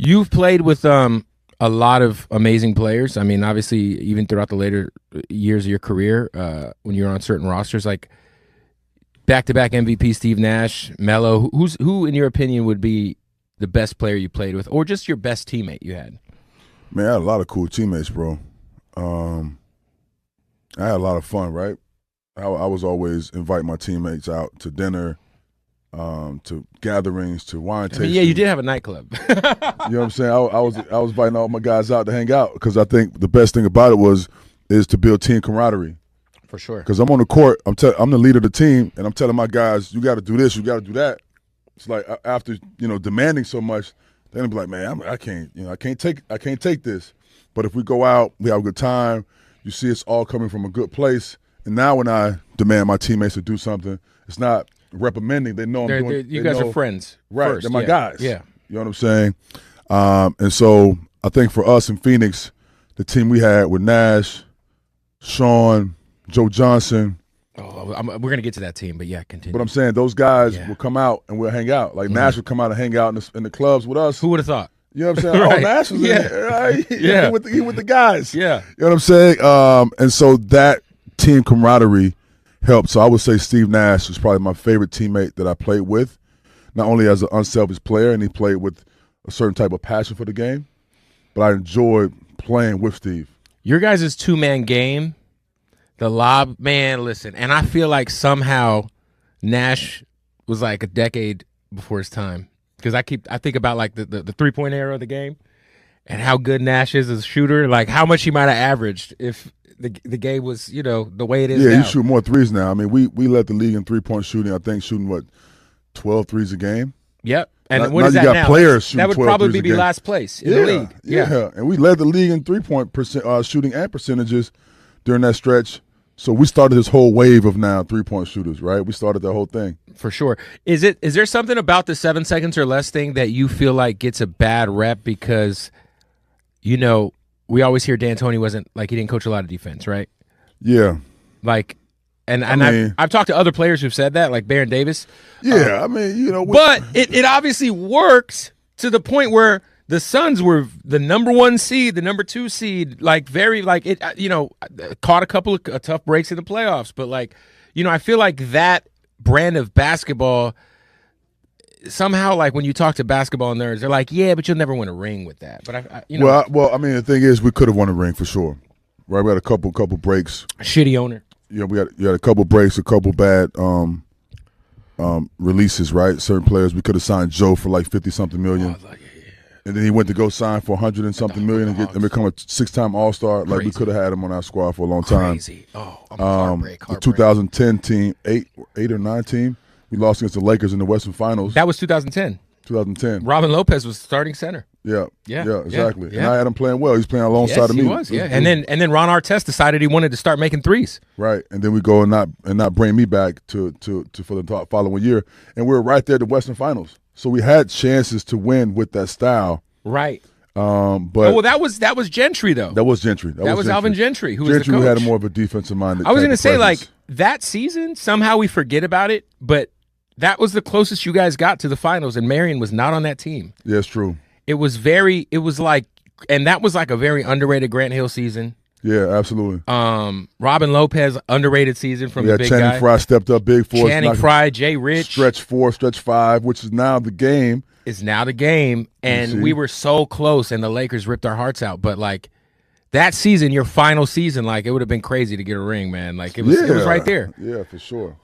You've played with a lot of amazing players. I mean, obviously, even throughout the later years of your career, when you're on certain rosters, like back-to-back MVP Steve Nash, Melo. Who, in your opinion, would be the best player you played with, or just your best teammate you had? Man, I had a lot of cool teammates, bro. I had a lot of fun, right? I was always inviting my teammates out to dinner, to gatherings, to wine tasting. Yeah, you did have a nightclub. You know what I'm saying? I was inviting all my guys out to hang out because I think the best thing about it is to build team camaraderie. For sure. Because I'm on the court, I'm the leader of the team, and I'm telling my guys, you got to do this, you got to do that. It's like after demanding so much, they're gonna be like, man, I can't take this. But if we go out, we have a good time. You see, it's all coming from a good place. And now when I demand my teammates to do something, it's not reprimanding. They know I'm doing it. You guys are friends. Right. First. They're my guys. Yeah. You know what I'm saying? And so I think for us in Phoenix, the team we had with Nash, Sean, Joe Johnson. Oh, we're going to get to that team, but yeah, continue. But I'm saying those guys will come out and we'll hang out. Like Nash would come out and hang out in the clubs with us. Who would have thought? You know what I'm saying? Right. Oh, Nash was in there. Right? Yeah. He with the guys. Yeah. You know what I'm saying? And so that team camaraderie helped. So I would say Steve Nash was probably my favorite teammate that I played with, not only as an unselfish player, and he played with a certain type of passion for the game, but I enjoyed playing with Steve. Your guys' two-man game, the lob, man, listen, and I feel like somehow Nash was like a decade before his time. Because I think about like the three-point era of the game and how good Nash is as a shooter, like how much he might have averaged if the game was, the way it is now. Yeah, you shoot more threes now. I mean, we led the league in three-point shooting, I think, shooting, 12 threes a game? Yep. And now, what is now that you got now? players shooting 12 that would probably threes be a game. last place in the league. Yeah, and we led the league in three-point shooting and percentages during that stretch. So we started this whole wave of now three-point shooters, right? We started that whole thing. For sure. Is there something about the 7 seconds or less thing that you feel like gets a bad rep because, we always hear D'Antoni he didn't coach a lot of defense, right? Yeah. Like, and I've talked to other players who've said that, like Baron Davis. Yeah, But it obviously worked to the point where the Suns were the number 1 seed, the number 2 seed, caught a couple of tough breaks in the playoffs. But I feel like that brand of basketball, somehow, like when you talk to basketball nerds, they're like, yeah, but you'll never win a ring with that. But the thing is, we could have won a ring for sure. Right, we had a couple breaks. Shitty owner. Yeah, we had a couple breaks, a couple bad releases. Right, certain players we could have signed Joe for like 50-something million. And then he went to go sign for 100-something million and become a 6-time All-Star. Like we could have had him on our squad for a long time. Crazy. Oh, heartbreak. The 2010 team, 8 or 9 team, we lost against the Lakers in the Western Finals. That was 2010. 2010. Robin Lopez was starting center. Yeah, exactly. Yeah. And I had him playing well. He's playing alongside of me. He was. Yeah, and then Ron Artest decided he wanted to start making threes. Right, and then we go and not bring me back to for the following year, and we were right there at the Western Finals. So we had chances to win with that style. Right. But that was Gentry though. That was Gentry. That was Alvin Gentry, who was the coach. Gentry had more of a defensive minded. I was going to say that season somehow we forget about it, but that was the closest you guys got to the finals, and Marion was not on that team. Yeah, it's true. And that was like a very underrated Grant Hill season. Yeah, absolutely. Robin Lopez, underrated season from the big Channing guy. Frye stepped up big for us. Channing Frye, Jay Rich. Stretch 4, stretch 5, which is now the game. Is now the game, and we were so close, and the Lakers ripped our hearts out. But that season, your final season, it would have been crazy to get a ring, man. It was right there. Yeah, for sure.